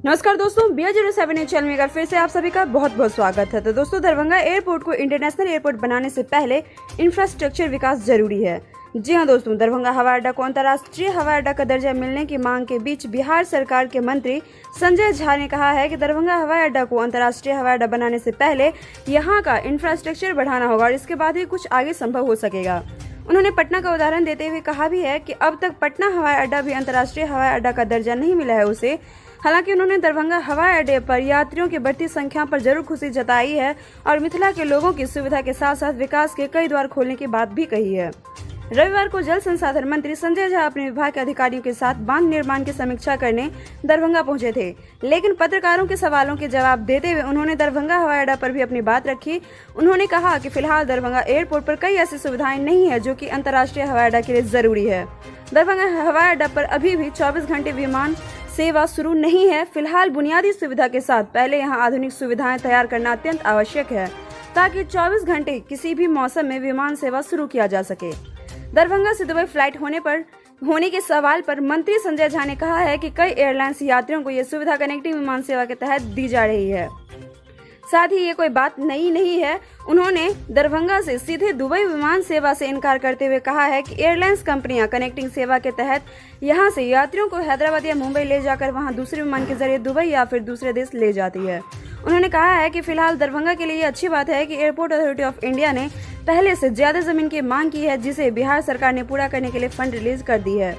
नमस्कार दोस्तों, BR07 news channel में एक बार फिर से आप सभी का बहुत बहुत स्वागत है। तो दोस्तों, दरभंगा एयरपोर्ट को इंटरनेशनल एयरपोर्ट बनाने से पहले इंफ्रास्ट्रक्चर विकास जरूरी है। जी हां दोस्तों, दरभंगा हवाई अड्डा को अंतर्राष्ट्रीय हवाई अड्डा का दर्जा मिलने की मांग के बीच बिहार सरकार के मंत्री संजय झा ने कहा है कि दरभंगा हवाई अड्डा को अंतर्राष्ट्रीय हवाई अड्डा बनाने से पहले यहाँ का इंफ्रास्ट्रक्चर बढ़ाना होगा और इसके बाद ही कुछ आगे संभव हो सकेगा। उन्होंने पटना का उदाहरण देते हुए कहा भी है कि अब तक पटना हवाई अड्डा भी अंतर्राष्ट्रीय हवाई अड्डा का दर्जा नहीं मिला है उसे। हालांकि उन्होंने दरभंगा हवाई अड्डे पर यात्रियों की बढ़ती संख्या पर जरूर खुशी जताई है और मिथिला के लोगों की सुविधा के साथ साथ विकास के कई द्वार खोलने की बात भी कही है। रविवार को जल संसाधन मंत्री संजय झा अपने विभाग के अधिकारियों के साथ बांध निर्माण की समीक्षा करने दरभंगा पहुंचे थे, लेकिन पत्रकारों के सवालों के जवाब देते हुए उन्होंने दरभंगा हवाई अड्डा पर भी अपनी बात रखी। उन्होंने कहा कि फिलहाल दरभंगा एयरपोर्ट पर कई ऐसी सुविधाएं नहीं है जो कि अंतर्राष्ट्रीय हवाई अड्डा के लिए जरूरी है। दरभंगा हवाई अड्डा पर अभी भी 24 घंटे विमान सेवा शुरू नहीं है। फिलहाल बुनियादी सुविधा के साथ पहले यहां आधुनिक सुविधाएं तैयार करना अत्यंत आवश्यक है ताकि 24 घंटे किसी भी मौसम में विमान सेवा शुरू किया जा सके। दरभंगा से दुबई फ्लाइट होने के सवाल पर मंत्री संजय झा ने कहा है कि कई एयरलाइंस यात्रियों को यह सुविधा कनेक्टिंग विमान सेवा के तहत दी जा रही है। साथ ही ये कोई बात नई नहीं है। उन्होंने दरभंगा से सीधे दुबई विमान सेवा से इनकार करते हुए कहा है कि एयरलाइंस कंपनियां कनेक्टिंग सेवा के तहत यहां से यात्रियों को हैदराबाद या मुंबई ले जाकर वहां दूसरे विमान के जरिए दुबई या फिर दूसरे देश ले जाती है। उन्होंने कहा है कि फिलहाल दरभंगा के लिए ये अच्छी बात है कि एयरपोर्ट अथॉरिटी ऑफ इंडिया ने पहले से ज्यादा जमीन की मांग की है, जिसे बिहार सरकार ने पूरा करने के लिए फंड रिलीज कर दी है।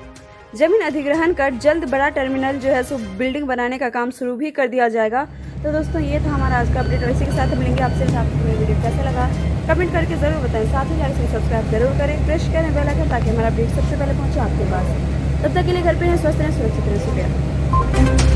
जमीन अधिग्रहण कर जल्द बड़ा टर्मिनल जो है सो बिल्डिंग बनाने का काम शुरू भी कर दिया जाएगा। तो दोस्तों, ये था हमारा आज का अपडेट और इसी के साथ मिलेंगे आपसे। आपको वीडियो कैसा लगा कमेंट करके जरूर बताएं। साथ ही लाइक सब्सक्राइब जरूर करें, प्रेस करें बेल आइकन ताकि हमारा अपडेट सबसे पहले पहुंचे आपके पास। तब तक के लिए घर पे रहें, स्वस्थ रहें, सुरक्षित रहें। शुक्रिया।